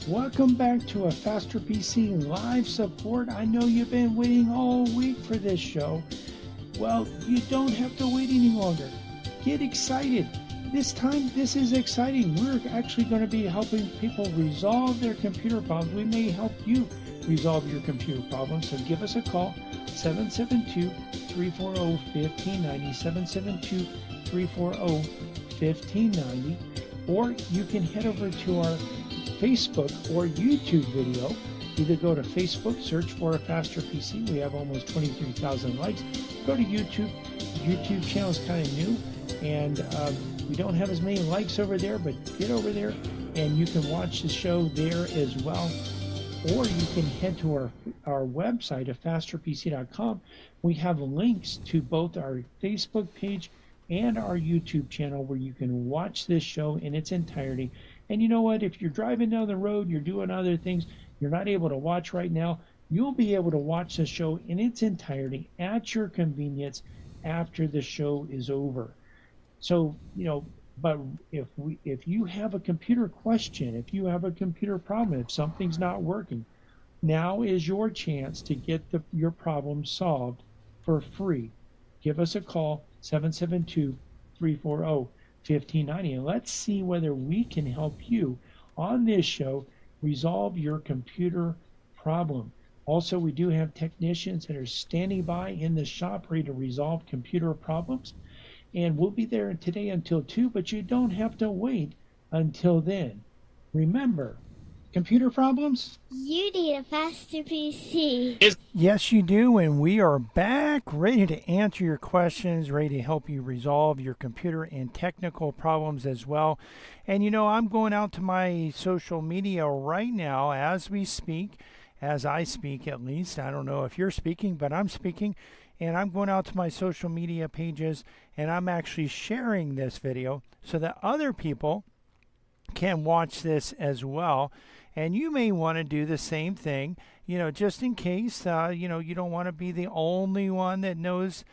Welcome back to a Faster PC live support. I know you've been waiting all week for this show. Well, you don't have to wait any longer. Get excited. This time, this is exciting. We're actually going to be helping people resolve their computer problems. We may help you resolve your computer problems. So give us a call, 772-340-1590, 772-340-1590. Or you can head over to our Facebook or YouTube video. Either go to Facebook, search for a Faster PC. We have almost 23,000 likes. Go to YouTube. YouTube channel is kind of new, and we don't have as many likes over there, but get over there and you can watch the show there as well. Or you can head to our website at fasterpc.com. We have links to both our Facebook page and our YouTube channel where you can watch this show in its entirety. And you know what? If you're driving down the road, you're doing other things, you're not able to watch right now, you'll be able to watch the show in its entirety at your convenience after the show is over. So, but if you have a computer question, if you have a computer problem, if something's not working, now is your chance to get your problem solved for free. Give us a call, 772-340-1590, and let's see whether we can help you on this show resolve your computer problem. Also, we do have technicians that are standing by in the shop ready to resolve computer problems. And we'll be there today until 2, but you don't have to wait until then. Remember, computer problems? You need a Faster PC. Yes, you do, and we are back ready to answer your questions, ready to help you resolve your computer and technical problems as well. And I'm going out to my social media right now as we speak, as I speak at least. I don't know if you're speaking, but I'm speaking. And I'm going out to my social media pages, and I'm actually sharing this video so that other people can watch this as well. And you may want to do the same thing, just in case, you don't want to be the only one that knows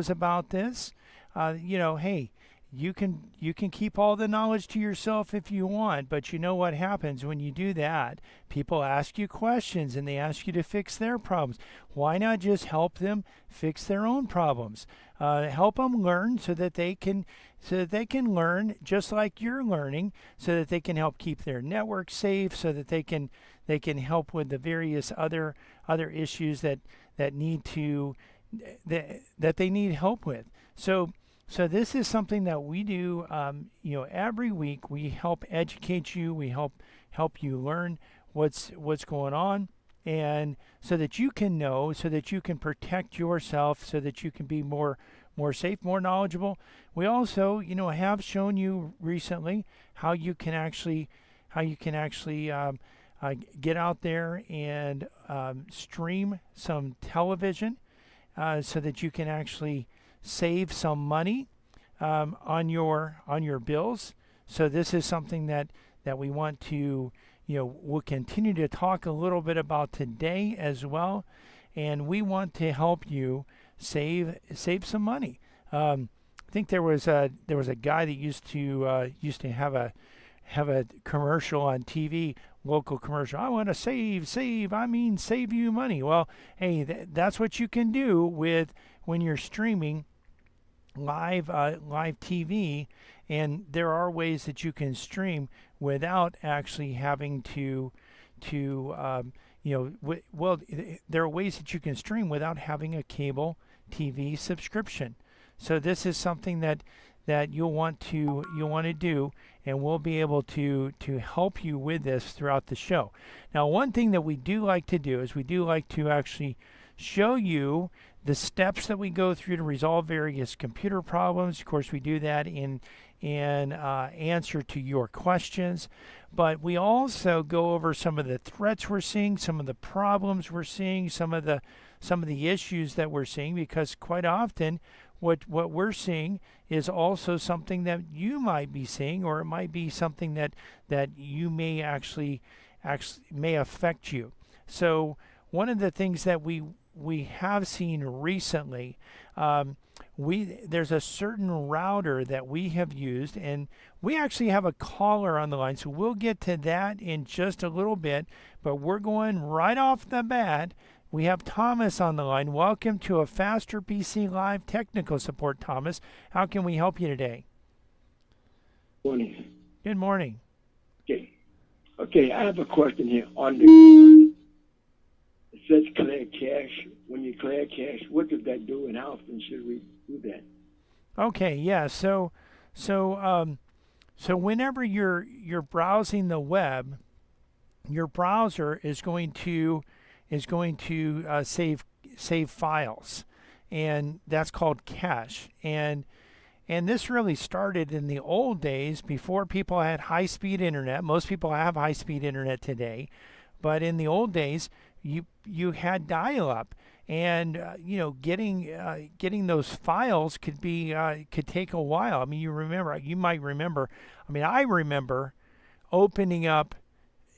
about this. Hey, you can keep all the knowledge to yourself if you want, but you know what happens when you do that? People ask you questions and they ask you to fix their problems. Why not just help them fix their own problems? Help them learn so that they can learn just like you're learning, so that they can help keep their network safe, so that they can help with the various other issues that they need help with. So this is something that we do, every week. We help educate you. We help you learn what's going on, and so that you can know, so that you can protect yourself, so that you can be more safe, more knowledgeable. We also, have shown you recently how you can actually get out there and stream some television, so that you can actually save some money on your bills. So this is something that we want to, we'll continue to talk a little bit about today as well, and we want to help you save some money. I think there was a guy that used to have a commercial on TV, local commercial. I want to save you money. Well, hey, that's what you can do when you're streaming live TV, and there are ways that you can stream without actually having to there are ways that you can stream without having a cable TV subscription. So this is something that you'll want to do, and we'll be able to help you with this throughout the show. Now, one thing that we do like to do is we do like to actually show you the steps that we go through to resolve various computer problems. Of course, we do that in answer to your questions, but we also go over some of the threats we're seeing, some of the problems we're seeing, some of the issues that we're seeing, because quite often what we're seeing is also something that you might be seeing, or it might be something that you may actually may affect you. So one of the things that we have seen recently there's a certain router that we have used, and we actually have a caller on the line, so we'll get to that in just a little bit. But we're going right off the bat. We have Thomas on the line. Welcome to a Faster PC Live technical support, Thomas. How can we help you today? Morning. Good morning. Okay, I have a question here on the. It says clear cache. When you clear cache, what does that do, and how often should we do that? Okay, yeah. So whenever you're browsing the web, your browser is going to save files, and that's called cache. And this really started in the old days before people had high-speed internet. Most people have high-speed internet today, but in the old days, you had dial-up, and getting those files could take a while. I mean, you might remember. I mean, I remember opening up.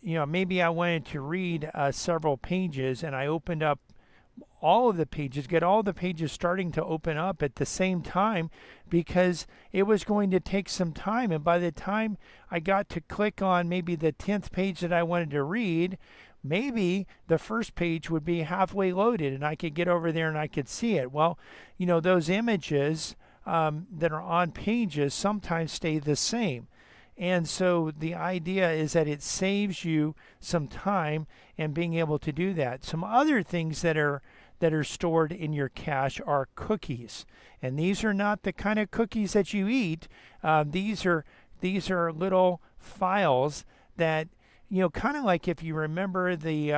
Maybe I wanted to read several pages, and I opened up all of the pages, get all the pages starting to open up at the same time, because it was going to take some time. And by the time I got to click on maybe the 10th page that I wanted to read, maybe the first page would be halfway loaded and I could get over there and I could see it. Well, those images that are on pages sometimes stay the same. And so the idea is that it saves you some time and being able to do that. Some other things that are stored in your cache are cookies, and these are not the kind of cookies that you eat. These are little files that kind of like, if you remember the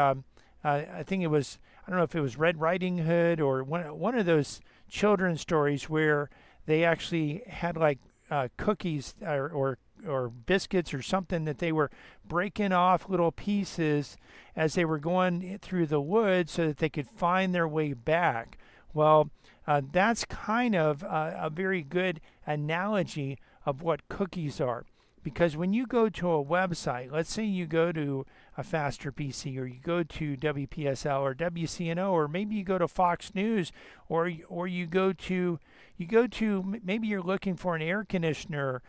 I think it was, I don't know if it was Red Riding Hood or one of those children's stories where they actually had like cookies or biscuits or something that they were breaking off little pieces as they were going through the woods so that they could find their way back. Well, that's kind of a very good analogy of what cookies are. Because when you go to a website, let's say you go to a Faster PC, or you go to WPSL or WCNO, or maybe you go to Fox News, or you go to maybe you're looking for an air conditioner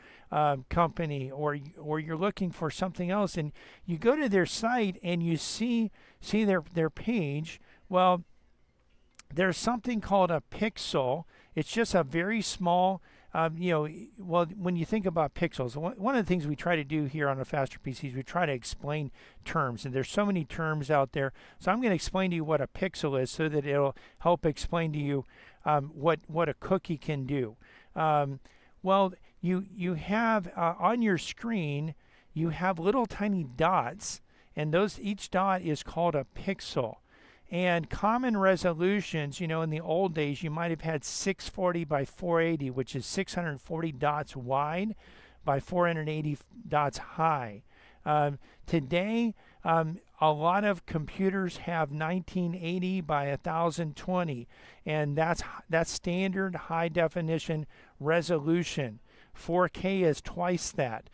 company, or you're looking for something else, and you go to their site and you see their page. Well, there's something called a pixel. It's just a very small. Well, when you think about pixels, one of the things we try to do here on a Faster PC is we try to explain terms, and there's so many terms out there. So I'm going to explain to you what a pixel is, so that it'll help explain to you what a cookie can do. Well, you have on your screen, you have little tiny dots, and each dot is called a pixel. And common resolutions, in the old days, you might have had 640 by 480, which is 640 dots wide by 480 dots high. Today, a lot of computers have 1980 by 1020, and that's standard high definition resolution. 4K is twice that.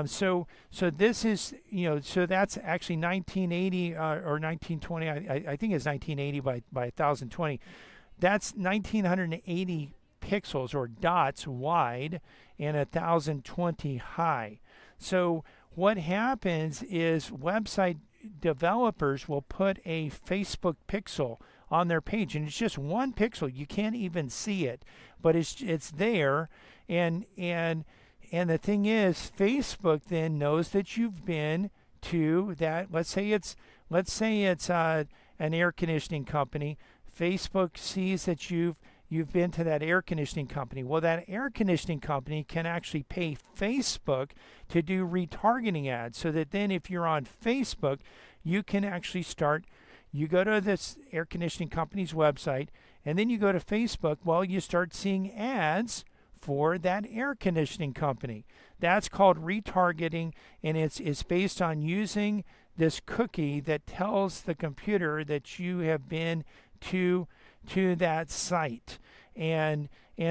So this is, so that's actually 1980 or 1920. I think it's 1980 by 1020. That's 1980 pixels or dots wide and 1020 high. So what happens is website developers will put a Facebook pixel on their page, and it's just one pixel. You can't even see it, but it's there, and the thing is, Facebook then knows that you've been to that. Let's say it's an air conditioning company. Facebook sees that you've been to that air conditioning company. Well, that air conditioning company can actually pay Facebook to do retargeting ads, so that then if you're on Facebook, you can actually start. You go to this air conditioning company's website, and then you go to Facebook. Well, you start seeing ads for that air conditioning company. That's called retargeting, and it's based on using this cookie that tells the computer that you have been to that site. And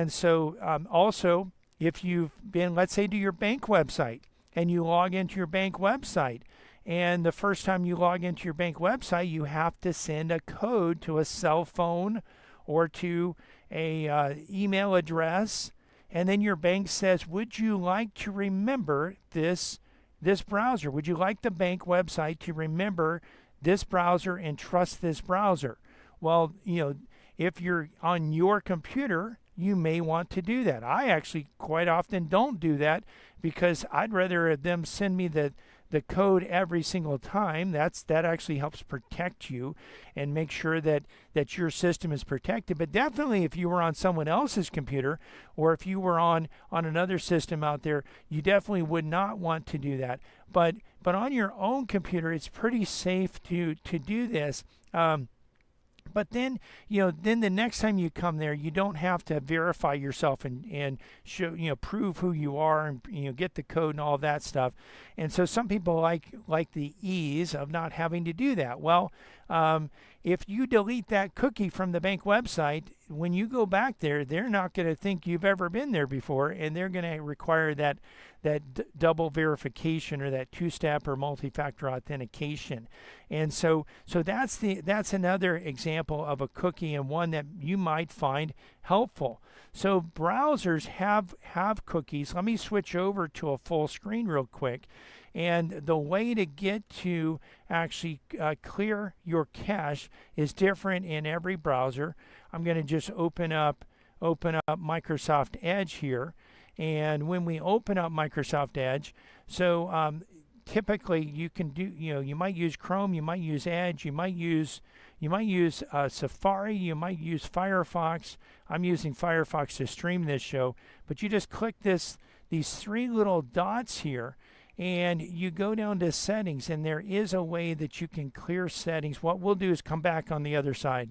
so also, if you've been, let's say, to your bank website, and you log into your bank website, and the first time you log into your bank website, you have to send a code to a cell phone or to a email address, and then your bank says, would you like to remember this browser? Would you like the bank website to remember this browser and trust this browser? Well, if you're on your computer, you may want to do that. I actually quite often don't do that because I'd rather them send me the code every single time. That actually helps protect you and make sure that your system is protected. But definitely if you were on someone else's computer or if you were on another system out there, you definitely would not want to do that. But on your own computer, it's pretty safe to do this. But then, then the next time you come there, you don't have to verify yourself and show, prove who you are and, get the code and all that stuff. And so some people like the ease of not having to do that. Well, if you delete that cookie from the bank website, when you go back there, they're not going to think you've ever been there before, and they're going to require that double verification or that two-step or multi-factor authentication. And so that's another example of a cookie and one that you might find helpful. So browsers have cookies. Let me switch over to a full screen real quick. And the way to get to actually clear your cache is different in every browser. I'm going to just open up Microsoft Edge here. And when we open up Microsoft Edge, so typically you can do, you might use Chrome, you might use Edge, you might use Safari, you might use Firefox. I'm using Firefox to stream this show, but you just click these three little dots here, and you go down to settings, and there is a way that you can clear settings. What we'll do is come back on the other side.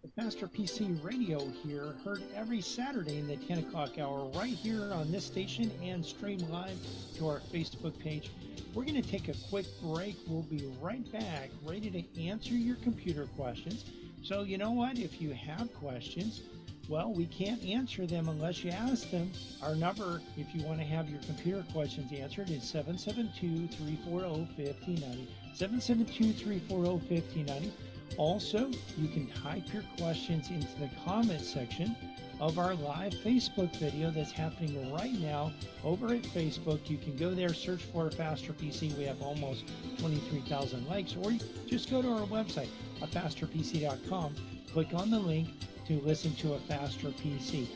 The Faster PC Radio here, heard every Saturday in the 10 o'clock hour right here on this station and stream live to our Facebook page. We're going to take a quick break. We'll be right back, ready to answer your computer questions. So you know what? If you have questions, well, we can't answer them unless you ask them. Our number, if you want to have your computer questions answered, is 772-340-5090. 772-340-5090. Also, you can type your questions into the comment section of our live Facebook video that's happening right now over at Facebook. You can go there, search for Faster PC. We have almost 23,000 likes, or just go to our website, fasterpc.com. Click on the link to listen to a Faster PC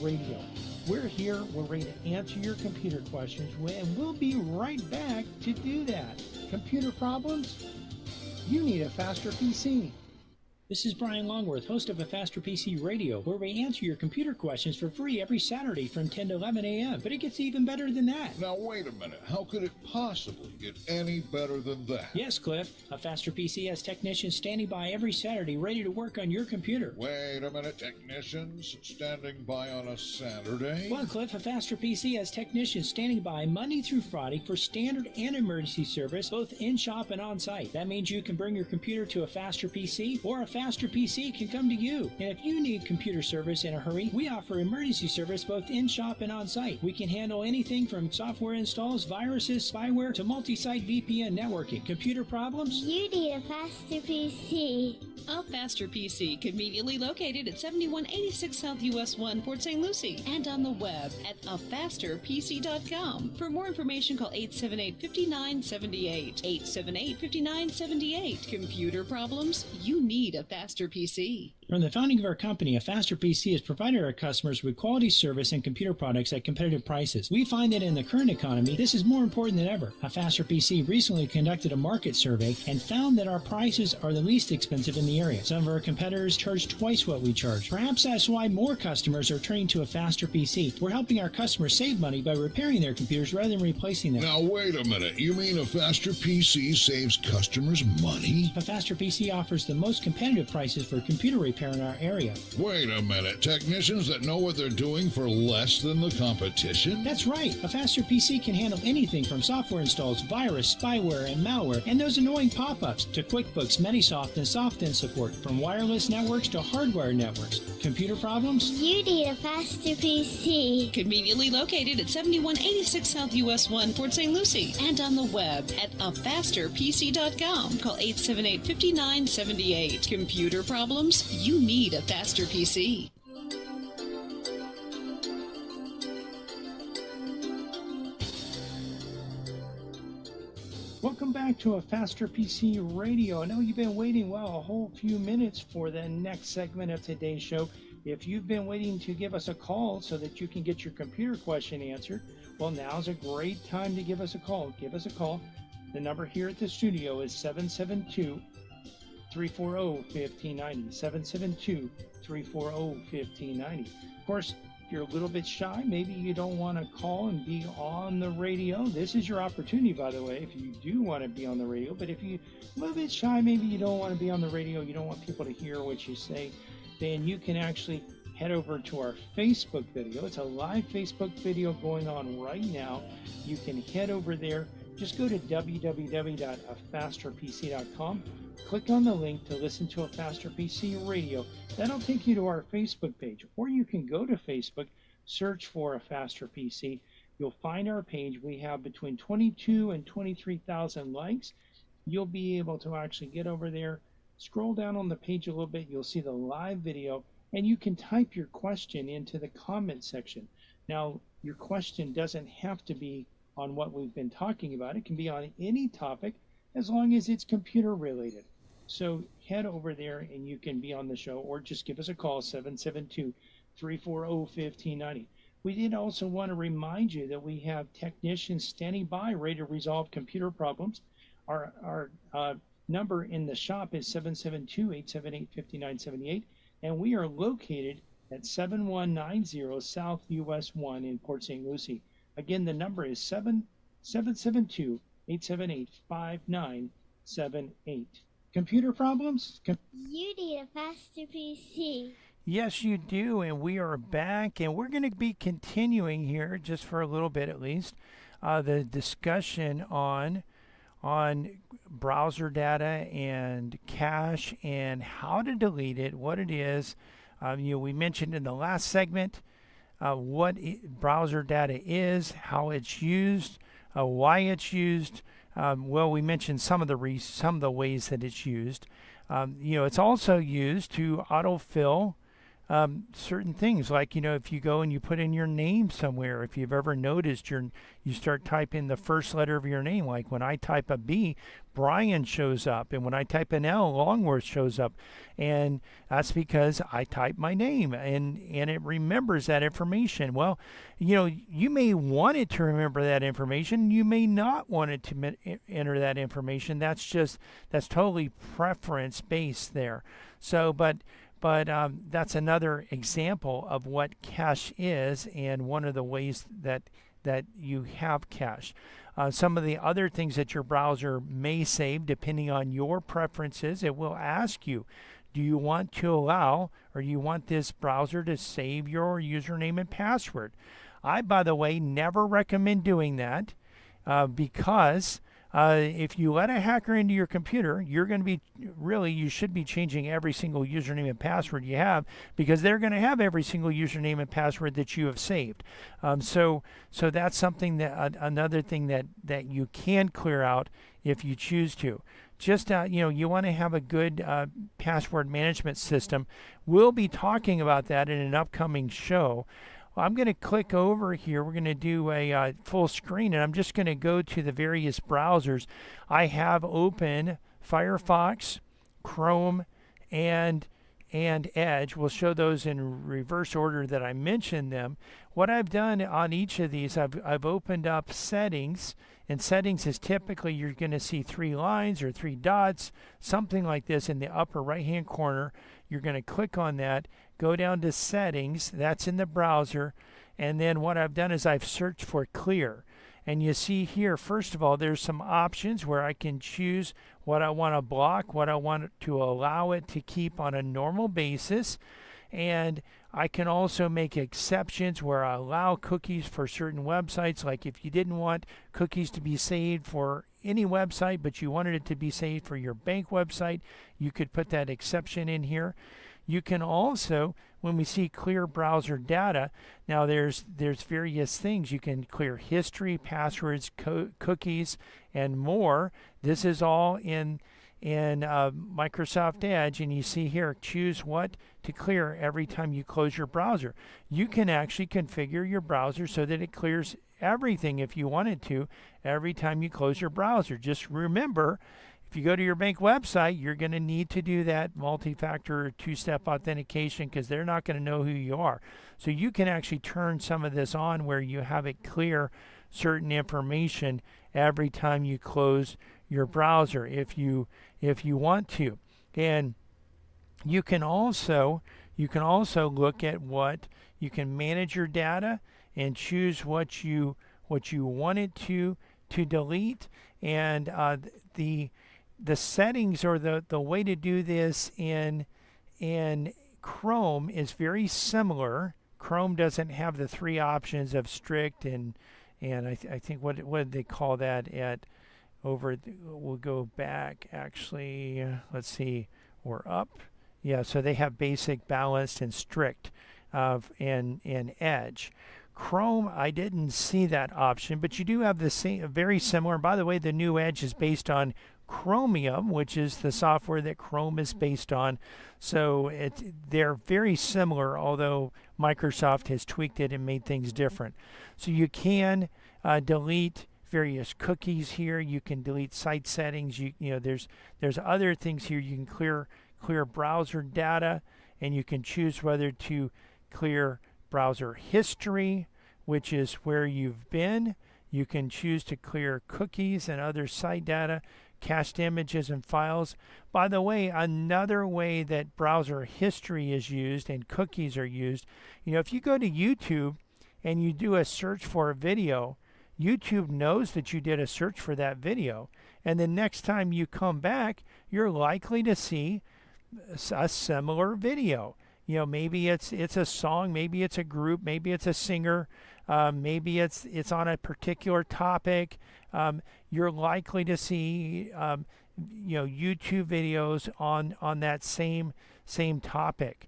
radio. We're here. We're ready to answer your computer questions, and we'll be right back to do that. Computer problems? You need a Faster PC. This is Brian Longworth, host of A Faster PC Radio, where we answer your computer questions for free every Saturday from 10 to 11 a.m. But it gets even better than that. Now, wait a minute. How could it possibly get any better than that? Yes, Cliff. A Faster PC has technicians standing by every Saturday ready to work on your computer. Wait a minute. Technicians standing by on a Saturday? Well, Cliff, A Faster PC has technicians standing by Monday through Friday for standard and emergency service, both in-shop and on-site. That means you can bring your computer to A Faster PC, or A Faster PC can come to you. And if you need computer service in a hurry, we offer emergency service both in-shop and on-site. We can handle anything from software installs, viruses, spyware, to multi-site VPN networking. Computer problems? You need a Faster PC. A Faster PC, conveniently located at 7186 South US 1, Port St. Lucie, and on the web at afasterpc.com. For more information, call 878-5978. 878-5978. Computer problems? You need a Faster PC. From the founding of our company, A Faster PC has provided our customers with quality service and computer products at competitive prices. We find that in the current economy, this is more important than ever. A Faster PC recently conducted a market survey and found that our prices are the least expensive in the area. Some of our competitors charge twice what we charge. Perhaps that's why more customers are turning to A Faster PC. We're helping our customers save money by repairing their computers rather than replacing them. Now, wait a minute. You mean A Faster PC saves customers money? A Faster PC offers the most competitive prices for computer repair in our area. Wait a minute. Technicians that know what they're doing for less than the competition? That's right. A Faster PC can handle anything from software installs, virus, spyware, and malware, and those annoying pop-ups, to QuickBooks, Metisoft, and SoftIn support, from wireless networks to hardware networks. Computer problems? You need a Faster PC. Conveniently located at 7186 South US 1, Port St. Lucie, and on the web at afasterpc.com. Call 878-5978. Computer problems? You need a faster PC. Welcome back to a Faster PC Radio. I know you've been waiting, a whole few minutes for the next segment of today's show. If you've been waiting to give us a call so that you can get your computer question answered, well, now's a great time to give us a call. Give us a call. The number here at the studio is 772-340-1590. 772-340-1590. Of course, if you're a little bit shy, maybe you don't want to call and be on the radio. This is your opportunity, by the way, if you do want to be on the radio. But if you're a little bit shy, maybe you don't want to be on the radio, you don't want people to hear what you say, then you can actually head over to our Facebook video. It's a live Facebook video going on right now. You can head over there. Just go to www.afasterpc.com. Click on the link to listen to a Faster PC Radio. That'll take you to our Facebook page. Or you can go to Facebook, search for a Faster PC. You'll find our page. We have between 22 and 23,000 likes. You'll be able to actually get over there, scroll down on the page a little bit. You'll see the live video, and you can type your question into the comment section. Now, your question doesn't have to be on what we've been talking about. It can be on any topic as long as it's computer related. So head over there and you can be on the show, or just give us a call, 772-340-1590. We did also want to remind you that we have technicians standing by ready to resolve computer problems. Our number in the shop is 772-878-5978, and we are located at 7190 South US 1 in Port St. Lucie. Again, the number is 772-878-5978. Computer problems? You need a faster PC. Yes, you do, and we are back, and we're going to be continuing here, just for a little bit at least, the discussion on browser data and cache and how to delete it, what it is. We mentioned in the last segment what browser data is, how it's used, why it's used. We mentioned some of the ways that it's used. It's also used to autofill certain things, like if you go and you put in your name somewhere. If you've ever noticed, you start typing the first letter of your name. Like when I type a B, Brian shows up, and when I type an L, Longworth shows up, and that's because I type my name, and it remembers that information. Well, you may want it to remember that information. You may not want it to enter that information. That's totally preference based there. So, but that's another example of what cache is, and one of the ways that you have cache. Some of the other things that your browser may save, depending on your preferences, it will ask you, do you want to allow, or do you want this browser to save your username and password? I, by the way, never recommend doing that because if you let a hacker into your computer, you should be changing every single username and password you have, because they're going to have every single username and password that you have saved. So that's something another thing that you can clear out if you choose to. Just you want to have a good password management system. We'll be talking about that in an upcoming show. I'm going to click over here. We're going to do a full screen, and I'm just going to go to the various browsers. I have open Firefox, Chrome, and Edge. We'll show those in reverse order that I mentioned them. What I've done on each of these, I've opened up settings, and settings is typically you're going to see 3 lines or 3 dots, something like this in the upper right hand corner. You're going to click on that, go down to settings, that's in the browser, and then what I've done is I've searched for clear. And you see here, first of all, there's some options where I can choose what I want to block, what I want to allow it to keep on a normal basis. And I can also make exceptions where I allow cookies for certain websites. Like if you didn't want cookies to be saved for any website, but you wanted it to be saved for your bank website, you could put that exception in here. You can also, when we see clear browser data, now there's various things. You can clear history, passwords, cookies, and more. This is all in Microsoft Edge, and you see here, choose what to clear every time you close your browser. You can actually configure your browser so that it clears everything if you wanted to every time you close your browser. Just remember, if you go to your bank website, you're going to need to do that multi-factor two-step authentication because they're not going to know who you are. So you can actually turn some of this on where you have it clear certain information every time you close your browser if you want to. And you can also look at what you can manage your data and choose what you want it to delete. And the settings or the way to do this in Chrome is very similar. Chrome doesn't have the three options of strict and I think what did they call that at over we'll go back actually, let's see, or up. Yeah, so they have basic, balanced, and strict and Edge. Chrome, I didn't see that option, but you do have the same, very similar. By the way, the new Edge is based on Chromium, which is the software that Chrome is based on. So they're very similar, although Microsoft has tweaked it and made things different. So you can delete various cookies here. You can delete site settings. You know there's other things here. You can clear browser data, and you can choose whether to clear browser history, which is where you've been. You can choose to clear cookies and other site data, cached images and files. By the way, another way that browser history is used and cookies are used, if you go to YouTube and you do a search for a video, YouTube knows that you did a search for that video, and the next time you come back, you're likely to see a similar video. Maybe it's a song, maybe it's a group, maybe it's a singer, maybe it's on a particular topic. You're likely to see YouTube videos on that same topic.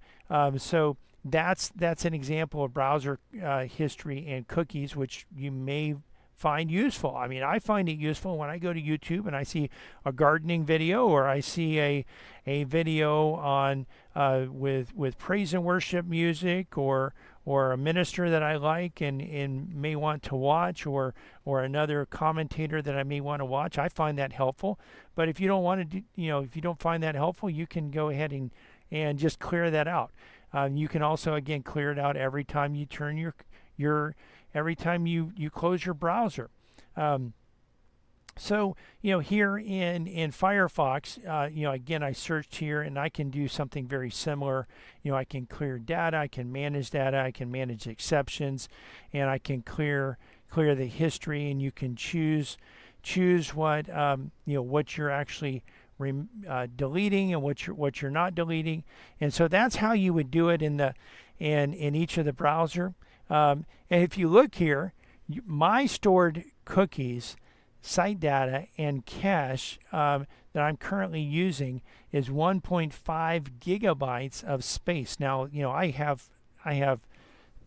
So that's an example of browser history and cookies, which you may find useful. I mean, I find it useful when I go to YouTube and I see a gardening video, or I see a video on with praise and worship music, or a minister that I like and may want to watch, or another commentator that I may want to watch. I find that helpful. But if you don't want to do, if you don't find that helpful, you can go ahead and just clear that out. You can also, again, clear it out every time you turn every time you close your browser. So, here in Firefox, again, I searched here and I can do something very similar. I can clear data, I can manage data, I can manage exceptions, and I can clear the history, and you can choose what, what you're actually deleting and what you're not deleting. And so that's how you would do it in each of the browser. And if you look here, my stored cookies, site data, and cache that I'm currently using is 1.5 gigabytes of space. Now, I have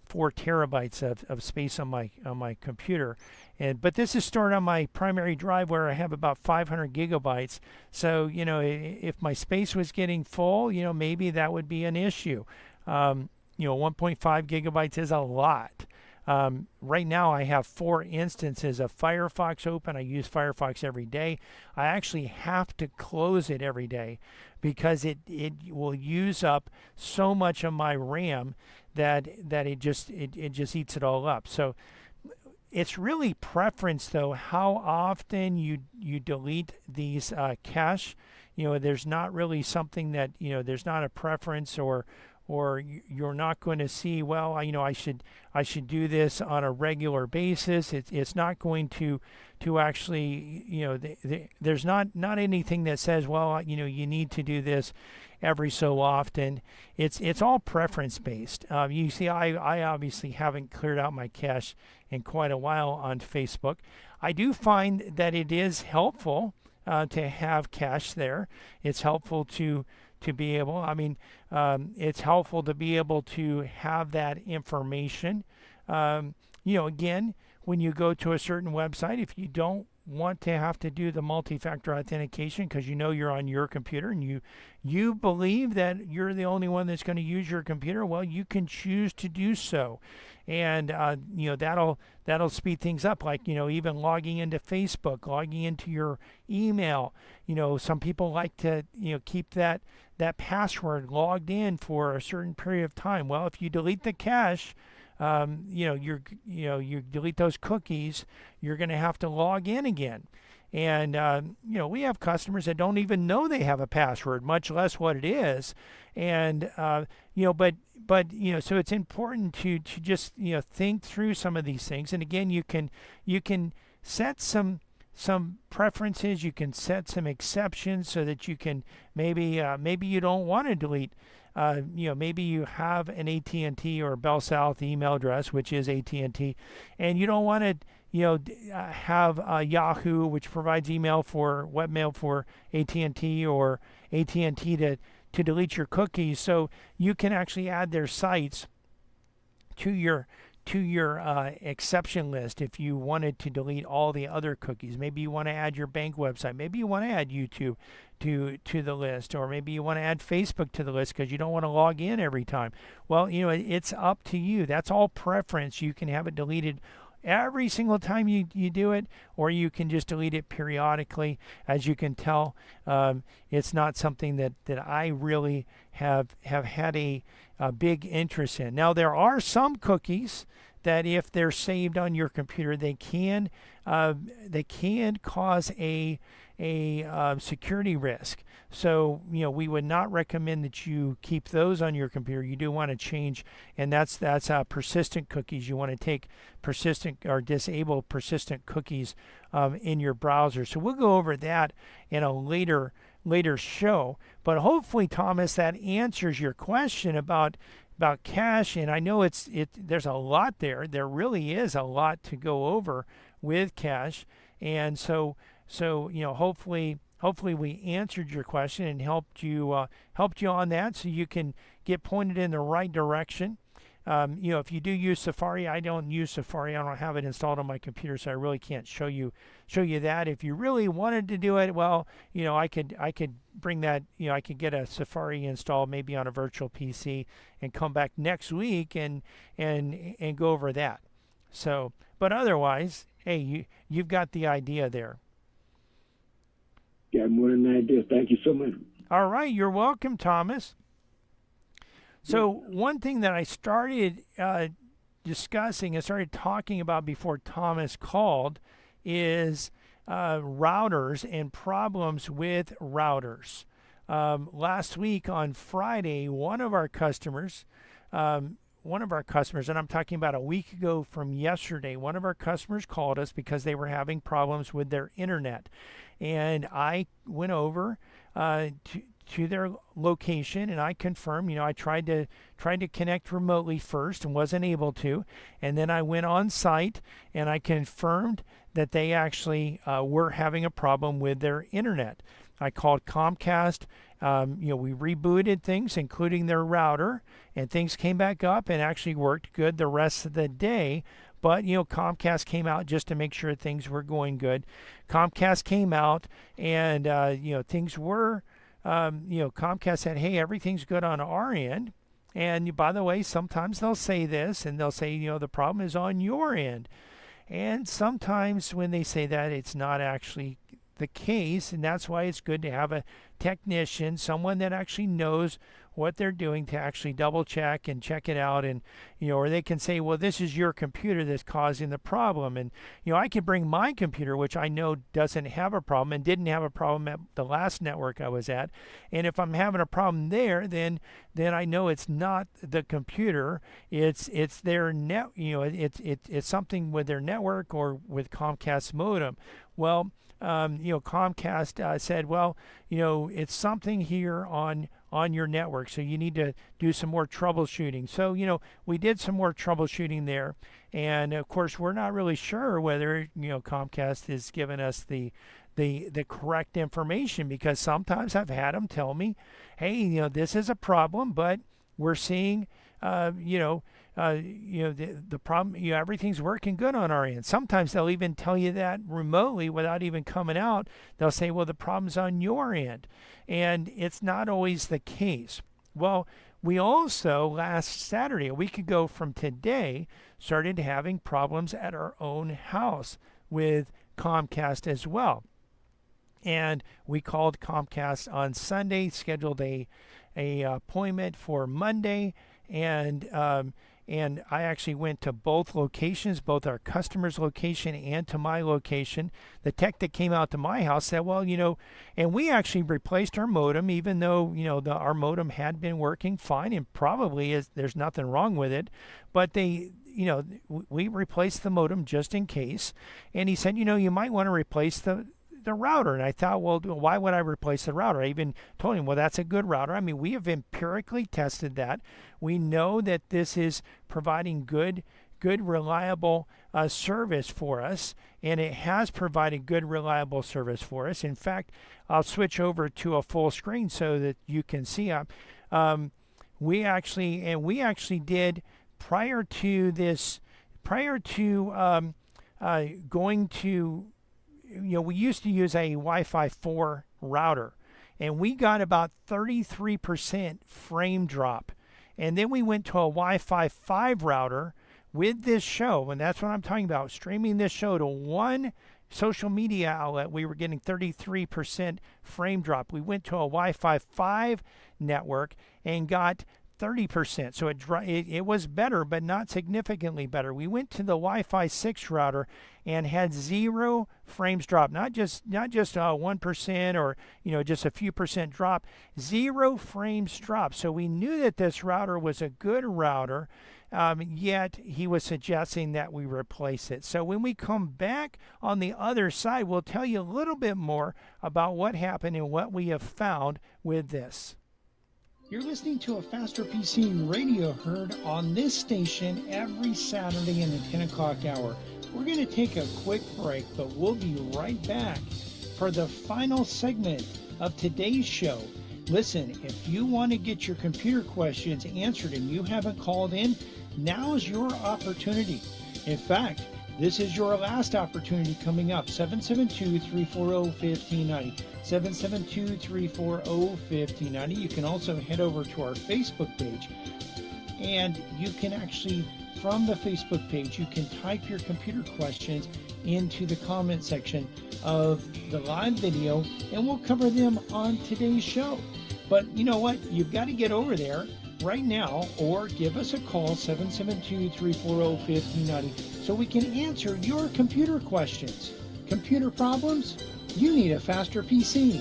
4 terabytes of space on my computer, but this is stored on my primary drive where I have about 500 gigabytes. So, if my space was getting full, maybe that would be an issue. 1.5 gigabytes is a lot. Right now I have 4 instances of Firefox open. I use Firefox every day. I actually have to close it every day because it will use up so much of my RAM that it just eats it all up. So it's really preference, though, how often you delete these cache. There's not really something that, there's not a preference, or you're not going to see, well, I should do this on a regular basis. It's not going to actually, there's not anything that says, well, you need to do this every so often. It's all preference based. You see, I obviously haven't cleared out my cache in quite a while on Facebook. I do find that it is helpful to have cache there. It's helpful to be able, it's helpful to be able to have that information. Again, when you go to a certain website, if you don't want to have to do the multi-factor authentication because you know you're on your computer and you believe that you're the only one that's going to use your computer, well, you can choose to do so. And that'll speed things up, like even logging into Facebook, logging into your email. Some people like to keep that password logged in for a certain period of time. Well, if you delete the cache, you delete those cookies, you're going to have to log in again. And we have customers that don't even know they have a password, much less what it is. And so it's important to just think through some of these things. And again, you can set some preferences, you can set some exceptions so that you can maybe you don't want to delete. Maybe you have an AT&T or Bell South email address, which is AT&T, and you don't want to have Yahoo, which provides webmail for AT&T, or AT&T to delete your cookies. So you can actually add their sites to your exception list if you wanted to delete all the other cookies. Maybe you want to add your bank website. Maybe you want to add YouTube to the list, or maybe you want to add Facebook to the list because you don't want to log in every time. Well, it's up to you. That's all preference. You can have it deleted every single time you do it, or you can just delete it periodically. As you can tell, it's not something that I really have had a big interest in. Now, there are some cookies that if they're saved on your computer, they can cause a security risk. So we would not recommend that you keep those on your computer. You do want to change, and that's persistent cookies. You want to take persistent or disable persistent cookies in your browser. So we'll go over that in a later show. But hopefully, Thomas, that answers your question about cache. And I know there's a lot there. There really is a lot to go over with cache. And so hopefully we answered your question and helped you on that, so you can get pointed in the right direction. If you do use Safari, I don't use Safari. I don't have it installed on my computer, so I really can't show you that. If you really wanted to do it, well, I could bring that. I could get a Safari installed maybe on a virtual PC and come back next week and go over that. So, but otherwise, hey, you've got the idea there. Got more than an idea. Thank you so much. All right, you're welcome, Thomas. So one thing that I started discussing and started talking about before Thomas called is routers and problems with routers. Last week on Friday, one of our customers, and I'm talking about a week ago from yesterday, one of our customers called us because they were having problems with their internet. And I went over to their location and I confirmed. I tried to connect remotely first and wasn't able to, and then I went on site and I confirmed that they actually were having a problem with their internet. I called Comcast. We rebooted things, including their router, and things came back up and actually worked good the rest of the day. But, Comcast came out just to make sure things were going good. Comcast came out and, things were, Comcast said, hey, everything's good on our end. And by the way, sometimes they'll say this and they'll say, the problem is on your end. And sometimes when they say that, it's not actually the case. And that's why it's good to have a technician, someone that actually knows what they're doing, to actually double check and check it out. And or they can say, well, this is your computer that's causing the problem. And I can bring my computer, which I know doesn't have a problem and didn't have a problem at the last network I was at, and if I'm having a problem there, then I know it's not the computer, it's their net, it's something with their network or with Comcast modem. Well, Comcast said, well, it's something here on your network, so you need to do some more troubleshooting. So, we did some more troubleshooting there, and of course, we're not really sure whether Comcast is giving us the correct information, because sometimes I've had them tell me, hey, this is a problem, but we're seeing the problem, everything's working good on our end. Sometimes they'll even tell you that remotely without even coming out. They'll say, well, the problem's on your end. And it's not always the case. Well, we also, last Saturday, a week ago from today, started having problems at our own house with Comcast as well. And we called Comcast on Sunday, scheduled a appointment for Monday, and I actually went to both locations, both our customer's location and to my location. The tech that came out to my house said, well, and we actually replaced our modem, even though, our modem had been working fine, and probably there's nothing wrong with it. But we replaced the modem just in case. And he said, you might want to replace the router. And I thought, well, why would I replace the router? I even told him, well, that's a good router. I mean, we have empirically tested that. We know that this is providing good, reliable service for us, and it has provided good, reliable service for us. In fact, I'll switch over to a full screen so that you can see. We actually did prior to going to. We used to use a Wi-Fi 4 router, and we got about 33% frame drop. And then we went to a Wi-Fi 5 router with this show, and that's what I'm talking about, streaming this show to one social media outlet. We were getting 33% frame drop. We went to a Wi-Fi 5 network and got 30%. So it was better, but not significantly better. We went to the Wi-Fi 6 router and had 0 frames drop, not just 1% or just a few percent drop, 0 frames drop. So we knew that this router was a good router, yet he was suggesting that we replace it. So when we come back on the other side, we'll tell you a little bit more about what happened and what we have found with this. You're listening to a Faster PC radio heard on this station every Saturday in the 10 o'clock hour. We're going to take a quick break, but we'll be right back for the final segment of today's show. Listen, if you want to get your computer questions answered and you haven't called in, now's your opportunity. In fact, this is your last opportunity coming up. 772-340-1590. 772-340-1590. You can also head over to our Facebook page, and you can actually, from the Facebook page, you can type your computer questions into the comment section of the live video, and we'll cover them on today's show. But you know what? You've got to get over there right now, or give us a call, 772-340-1590, so we can answer your computer questions. Computer problems? You need a Faster PC.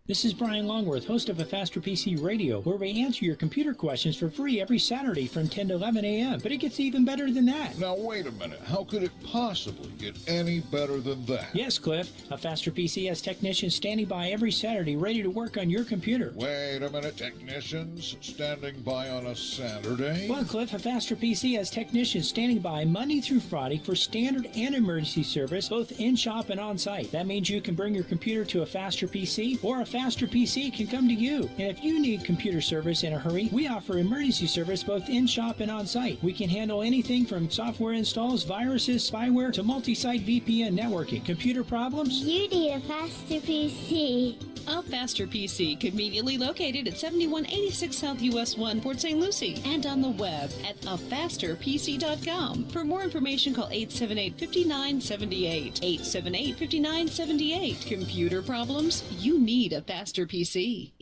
This is Brian Longworth, host of A Faster PC Radio, where we answer your computer questions for free every Saturday from 10 to 11 a.m. But it gets even better than that. Now, wait a minute. How could it possibly get any better than that? Yes, Cliff. A Faster PC has technicians standing by every Saturday ready to work on your computer. Wait a minute. Technicians standing by on a Saturday? Well, Cliff, A Faster PC has technicians standing by Monday through Friday for standard and emergency service, both in-shop and on-site. That means you can bring your computer to A Faster PC, or A Faster PC can come to you. And if you need computer service in a hurry, we offer emergency service both in-shop and on-site. We can handle anything from software installs, viruses, spyware, to multi-site VPN networking. Computer problems? You need a Faster PC. A Faster PC, conveniently located at 7186 South US 1, Port St. Lucie, and on the web at afasterpc.com. For more information, call 878-5978. 878-5978. Computer problems? You need a Faster PC.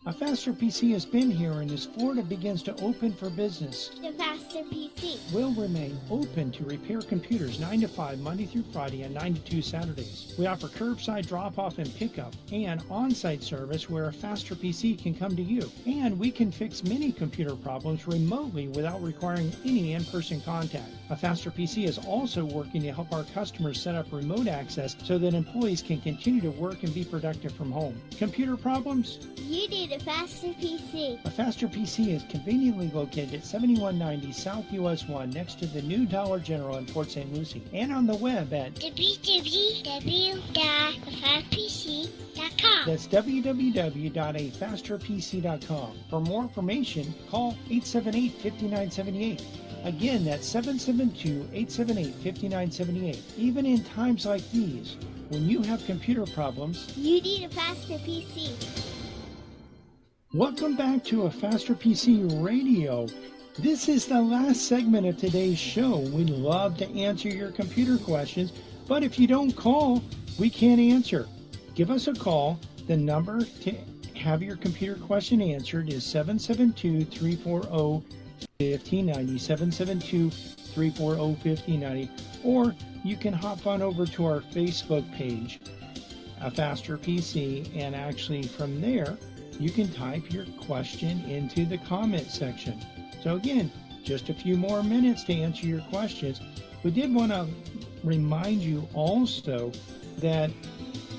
A Faster PC has been here, and as Florida begins to open for business, The Faster PC. will remain open to repair computers 9 to 5 Monday through Friday and 9 to 2 Saturdays. We offer curbside drop-off and pickup and on-site service where a Faster PC can come to you. And we can fix many computer problems remotely without requiring any in-person contact. A Faster PC is also working to help our customers set up remote access so that employees can continue to work and be productive from home. Computer problems? You need a a faster PC. A Faster PC is conveniently located at 7190 South US 1 next to the new Dollar General in Port St. Lucie and on the web at www.afasterpc.com. that's www.afasterpc.com. For more information, call 878-5978. Again, that's 772-878-5978. Even in times like these, when you have computer problems, You need a faster PC. welcome back to A Faster PC Radio. This is the last segment of today's show. We'd love to answer your computer questions, but if you don't call, we can't answer. Give us a call. The number to have your computer question answered is 772-340-1590, 772-340-1590, or you can hop on over to our Facebook page, A Faster PC, and actually from there, you can type your question into the comment section. So again, just a few more minutes to answer your questions. We did want to remind you also that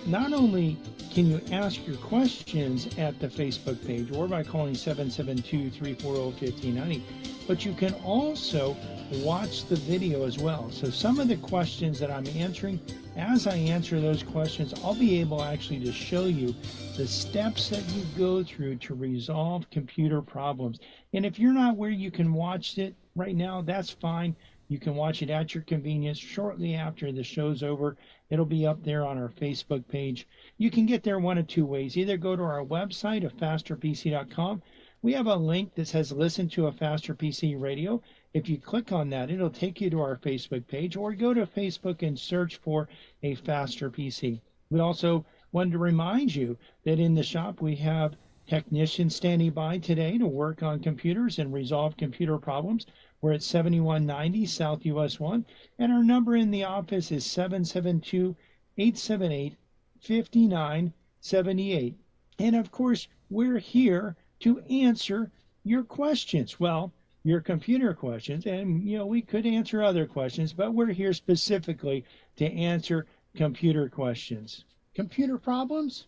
not only can you ask your questions at the Facebook page or by calling 772-340-1590, but you can also watch the video as well. So some of the questions that I'm answering, as I answer those questions, I'll be able actually to show you the steps that you go through to resolve computer problems. And if you're not where you can watch it right now, that's fine. You can watch it at your convenience shortly after the show's over. It'll be up there on our Facebook page. You can get there one of two ways. Either go to our website, afasterpc.com. We have a link that says listen to A Faster PC Radio. If you click on that, it'll take you to our Facebook page, or go to Facebook and search for A Faster PC. We also wanted to remind you that in the shop we have technicians standing by today to work on computers and resolve computer problems. We're at 7190 South US 1, and our number in the office is 772-878-5978. And of course, we're here to answer your questions. Well, your computer questions, and we could answer other questions, but we're here specifically to answer computer questions. Computer problems?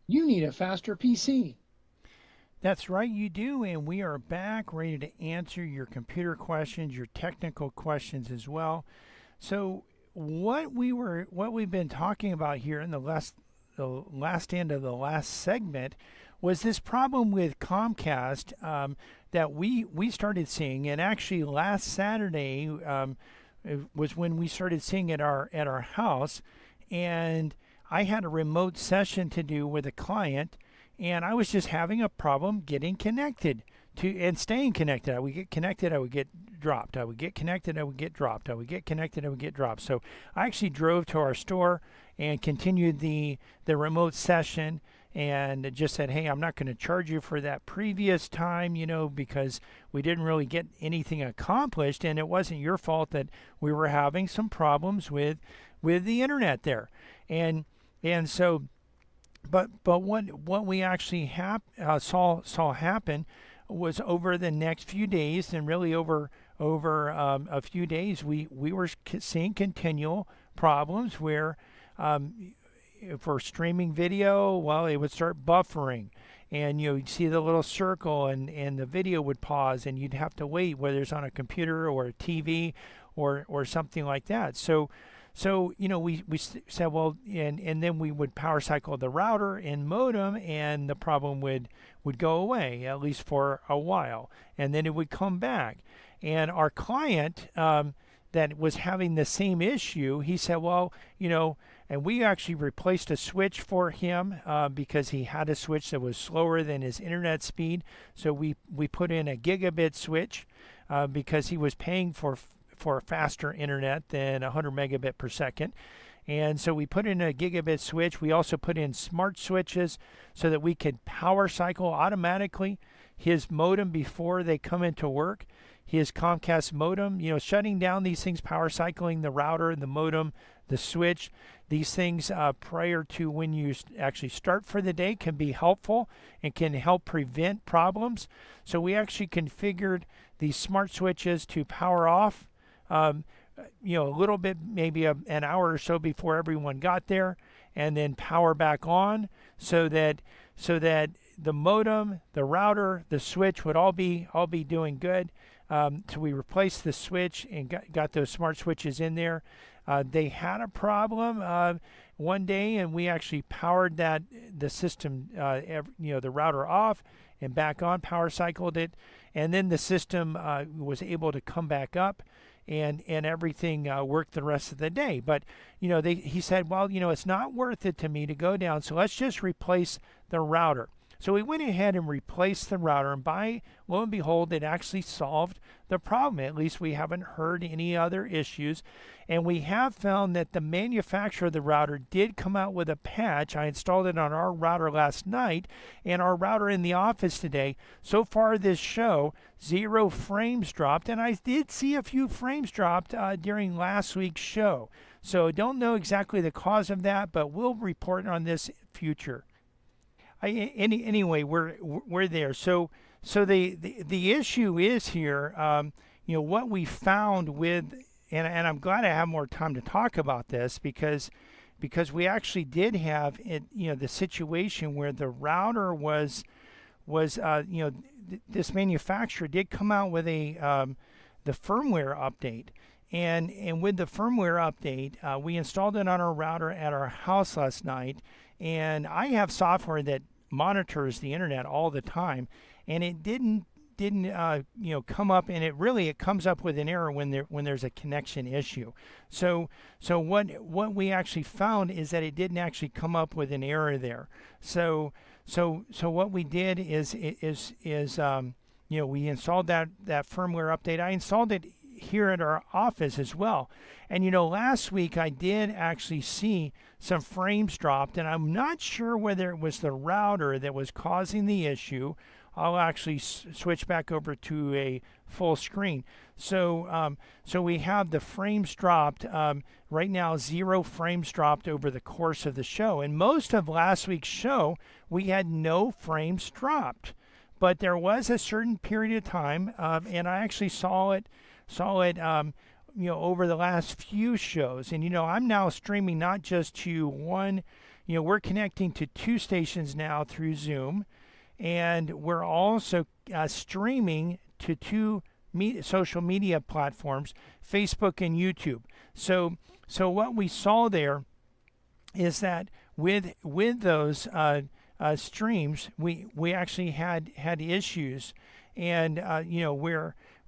You need a faster PC. That's right, you do, and we are back ready to answer your computer questions, your technical questions as well. So what we've been talking about here in the last end of the last segment was this problem with Comcast that we started seeing, and actually last Saturday was when we started seeing at our house, and I had a remote session to do with a client. And I was just having a problem getting connected and staying connected. I would get connected, I would get dropped. I would get connected, I would get dropped. I would get connected, I would get dropped. So I actually drove to our store and continued the remote session and just said, hey, I'm not going to charge you for that previous time, because we didn't really get anything accomplished, and it wasn't your fault that we were having some problems with the internet there. And so But what we actually saw happen was over the next few days, and really over a few days, we were seeing continual problems where for streaming video, well, it would start buffering, and you'd see the little circle, and the video would pause, and you'd have to wait, whether it's on a computer or a TV or something like that. So we said, well, and then we would power cycle the router and modem, and the problem would go away, at least for a while, and then it would come back. And our client that was having the same issue, he said, well, and we actually replaced a switch for him because he had a switch that was slower than his internet speed. So we put in a gigabit switch because he was paying for faster internet than 100 megabit per second. And so we put in a gigabit switch. We also put in smart switches so that we could power cycle automatically his modem before they come into work. His Comcast modem, shutting down these things, power cycling the router, the modem, the switch, these things prior to when you actually start for the day can be helpful and can help prevent problems. So we actually configured these smart switches to power off a little bit, maybe an hour or so before everyone got there, and then power back on so that the modem, the router, the switch would all be doing good. So we replaced the switch and got those smart switches in there. They had a problem one day, and we actually powered the system, the router off and back on, power cycled it, and then the system was able to come back up, and everything worked the rest of the day. But he said, well, it's not worth it to me to go down, so let's just replace the router. So we went ahead and replaced the router, and lo and behold, it actually solved the problem. At least we haven't heard any other issues. And we have found that the manufacturer of the router did come out with a patch. I installed it on our router last night and our router in the office today. So far this show, 0 frames dropped, and I did see a few frames dropped during last week's show. So don't know exactly the cause of that, but we'll report on this future. Anyway, we're there. So the issue is here. What we found with, and I'm glad I have more time to talk about this because we actually did have it. The situation where the router was this manufacturer did come out with the firmware update. And with the firmware update, we installed it on our router at our house last night. And I have software that monitors the internet all the time, and it didn't come up, and it comes up with an error when there's a connection issue. So what we actually found is that it didn't actually come up with an error there. So what we did is we installed that firmware update. I installed it here at our office as well. And last week I did actually see some frames dropped, and I'm not sure whether it was the router that was causing the issue. I'll actually switch back over to a full screen. So we have the frames dropped. Right now, 0 frames dropped over the course of the show. And most of last week's show, we had no frames dropped. But there was a certain period of time, and I actually saw it over the last few shows. And I'm now streaming not just to one, we're connecting to 2 stations now through Zoom, and we're also streaming to 2 social media platforms, Facebook and YouTube. So what we saw there is that with those streams, we actually had issues, and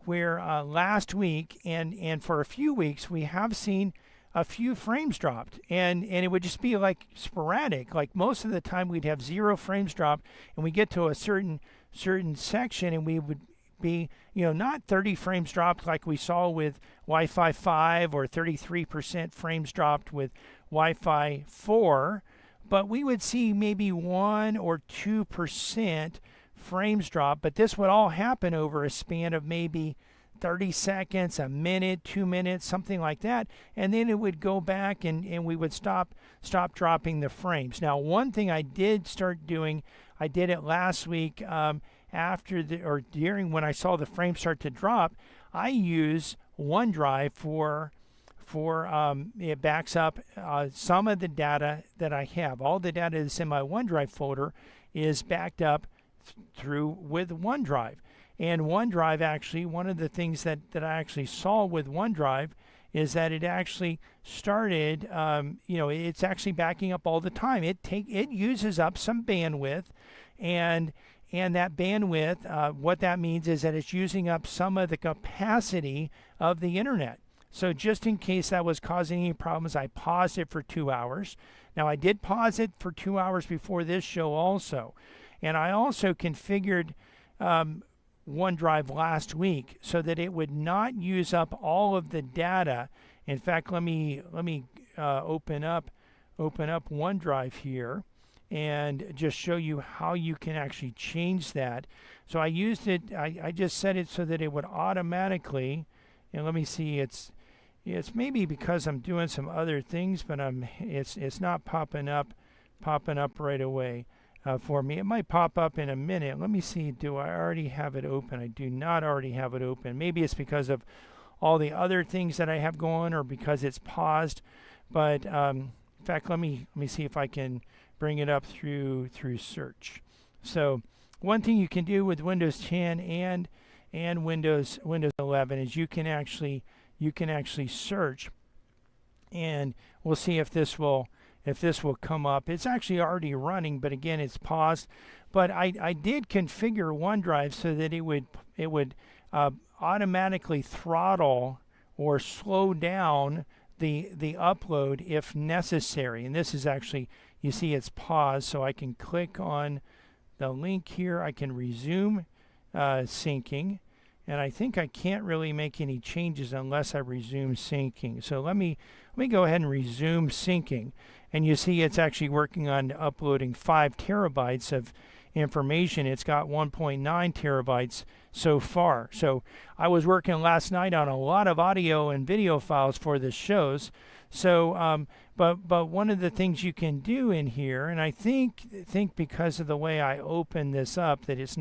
where last week and for a few weeks we have seen a few frames dropped, and it would just be like sporadic. Like most of the time we'd have 0 frames dropped, and we get to a certain section and we would be not 30 frames dropped like we saw with Wi-Fi 5 or 33% frames dropped with Wi-Fi 4, but we would see maybe 1 or 2% frames drop. But this would all happen over a span of maybe 30 seconds, a minute, 2 minutes, something like that, and then it would go back and we would stop dropping the frames. Now, one thing I did start doing, I did it last week during when I saw the frames start to drop. I use OneDrive for it backs up some of the data that I have. All the data that's in my OneDrive folder is backed up with OneDrive. And OneDrive, actually, one of the things that I actually saw with OneDrive is that it actually started, it's actually backing up all the time. It uses up some bandwidth, and that bandwidth, what that means is that it's using up some of the capacity of the internet. So just in case that was causing any problems, I paused it for 2 hours. Now, I did pause it for 2 hours before this show also. And I also configured OneDrive last week so that it would not use up all of the data. In fact, let me open up OneDrive here and just show you how you can actually change that. So I used it. I just set it so that it would automatically. And let me see. It's maybe because I'm doing some other things, but it's not popping up right away. For me. It might pop up in a minute. Let me see. Do I already have it open? I do not already have it open. Maybe it's because of all the other things that I have going, or because it's paused. But in fact, let me see if I can bring it up through search. So one thing you can do with Windows 10 and Windows 11 is you can actually search, and we'll see if this will come up. It's actually already running, but again, it's paused. But I did configure OneDrive so that it would automatically throttle or slow down the upload if necessary. And this is actually, you see it's paused, so I can click on the link here. I can resume syncing, and I think I can't really make any changes unless I resume syncing. So let me go ahead and resume syncing, and you see it's actually working on uploading 5 terabytes of information. It's got 1.9 terabytes so far. So I was working last night on a lot of audio and video files for the shows. So but one of the things you can do in here, and I think because of the way I open this up, that it's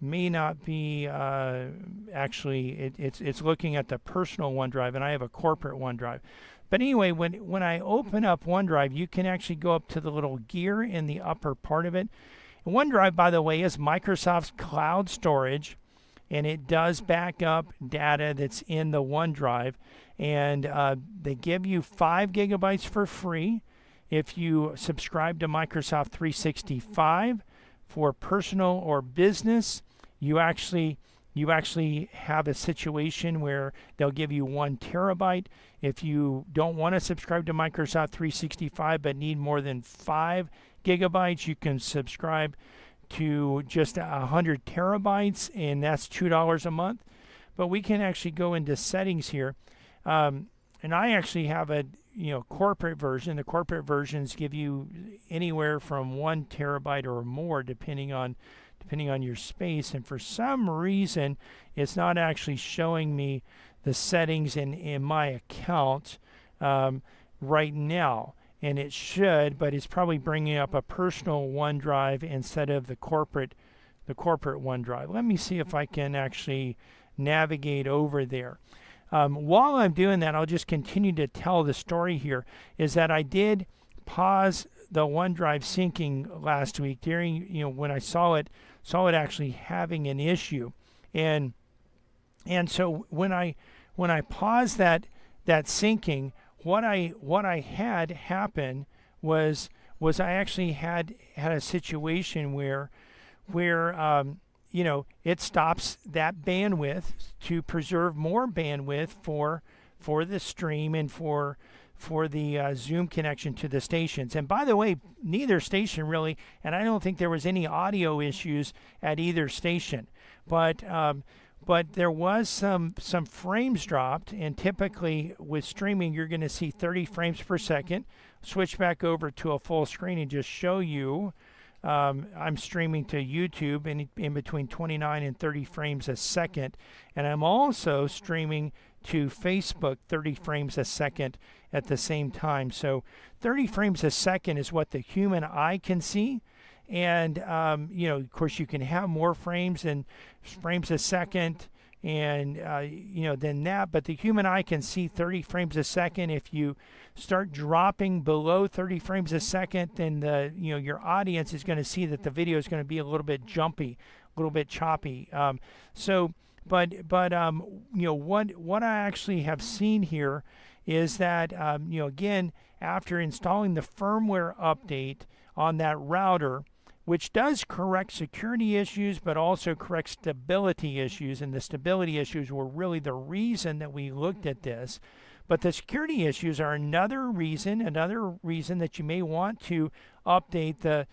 may not be actually it's looking at the personal OneDrive, and I have a corporate OneDrive. But anyway, when I open up OneDrive, you can actually go up to the little gear in the upper part of it. And OneDrive, by the way, is Microsoft's cloud storage, and it does back up data that's in the OneDrive. And they give you 5 gigabytes for free if you subscribe to Microsoft 365. For personal or business, you actually have a situation where they'll give you 1 terabyte. If you don't want to subscribe to Microsoft 365 but need more than 5 gigabytes, you can subscribe to just 100 terabytes, and that's $2 a month. But we can actually go into settings here, and I actually have a corporate version. The corporate versions give you anywhere from 1 terabyte or more, depending on your space. And for some reason, it's not actually showing me the settings in my account right now. And it should, but it's probably bringing up a personal OneDrive instead of the corporate OneDrive. Let me see if I can actually navigate over there. While I'm doing that, I'll just continue to tell the story here, is that I did pause the OneDrive syncing last week during, when I saw it actually having an issue. And so when I paused that syncing, what I had happen was I actually had a situation where it stops that bandwidth to preserve more bandwidth for the stream and for the Zoom connection to the stations. And by the way, neither station really, and I don't think there was any audio issues at either station, but there was some frames dropped, and typically with streaming you're going to see 30 frames per second. Switch back over to a full screen and just show you. I'm streaming to YouTube in between 29 and 30 frames a second, and I'm also streaming to Facebook 30 frames a second at the same time. So 30 frames a second is what the human eye can see. And, of course, you can have more frames a second and, than that. But the human eye can see 30 frames a second. If you start dropping below 30 frames a second, then your audience is going to see that the video is going to be a little bit jumpy, a little bit choppy. But what I actually have seen here is that, again, after installing the firmware update on that router, which does correct security issues, but also corrects stability issues. And the stability issues were really the reason that we looked at this. But the security issues are another reason that you may want to update the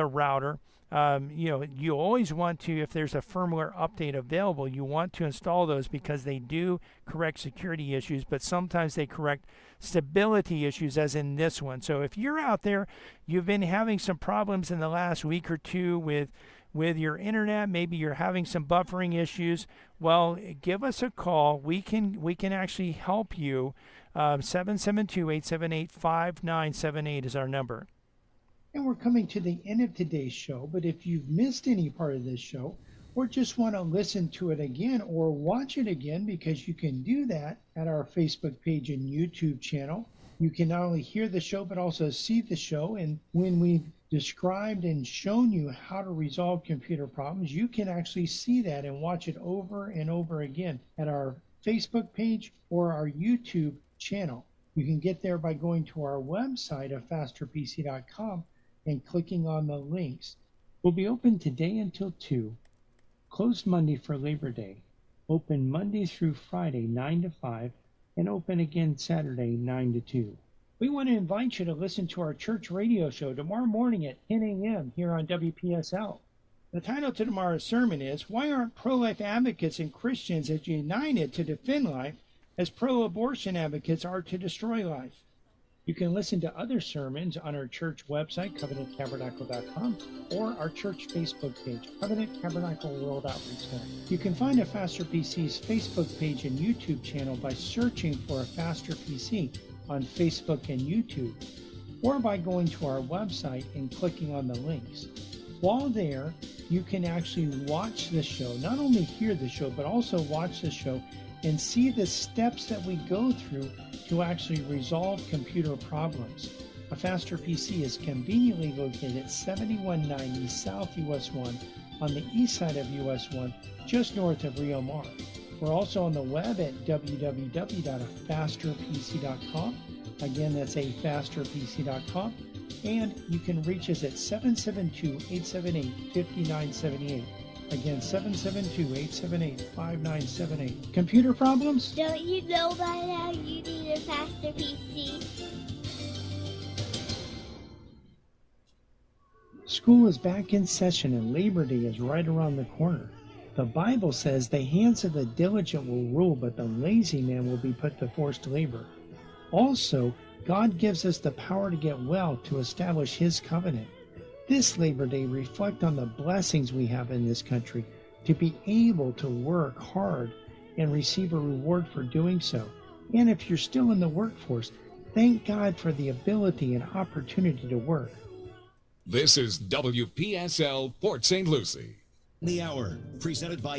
router. You always want to, if there's a firmware update available, you want to install those because they do correct security issues, but sometimes they correct stability issues, as in this one. So if you're out there, you've been having some problems in the last week or two with your internet, maybe you're having some buffering issues, well, give us a call. We can actually help you. 772-878-5978 is our number. And we're coming to the end of today's show, but if you've missed any part of this show or just want to listen to it again or watch it again, because you can do that at our Facebook page and YouTube channel. You can not only hear the show but also see the show, and when we described and shown you how to resolve computer problems, you can actually see that and watch it over and over again at our Facebook page or our YouTube channel. You can get there by going to our website of fasterpc.com and clicking on the links. We'll be open today until 2, closed Monday for Labor Day, open Monday through Friday 9 to 5, and open again Saturday 9 to 2. We want to invite you to listen to our church radio show tomorrow morning at 10 a.m. here on WPSL. The title to tomorrow's sermon is, Why Aren't Pro-Life Advocates and Christians as United to Defend Life as Pro-Abortion Advocates Are to Destroy Life? You can listen to other sermons on our church website, covenanttabernacle.com, or our church Facebook page, Covenant Tabernacle World Outreach Center. You can find a Faster PC's Facebook page and YouTube channel by searching for a Faster PC on Facebook and YouTube, or by going to our website and clicking on the links. While there, you can actually watch the show, not only hear the show, but also watch the show and see the steps that we go through to actually resolve computer problems. A Faster PC is conveniently located at 7190 South US 1 on the east side of US 1, just north of Rio Mar. We're also on the web at www.afasterpc.com. Again, that's afasterpc.com. And you can reach us at 772-878-5978. Again, 772-878-5978. Computer problems? Don't you know by now you need a faster PC? School is back in session and Labor Day is right around the corner. The Bible says the hands of the diligent will rule, but the lazy man will be put to forced labor. Also, God gives us the power to get well to establish His covenant. This Labor Day, reflect on the blessings we have in this country to be able to work hard and receive a reward for doing so. And if you're still in the workforce, thank God for the ability and opportunity to work. This is WPSL Port St. Lucie. The Hour, presented by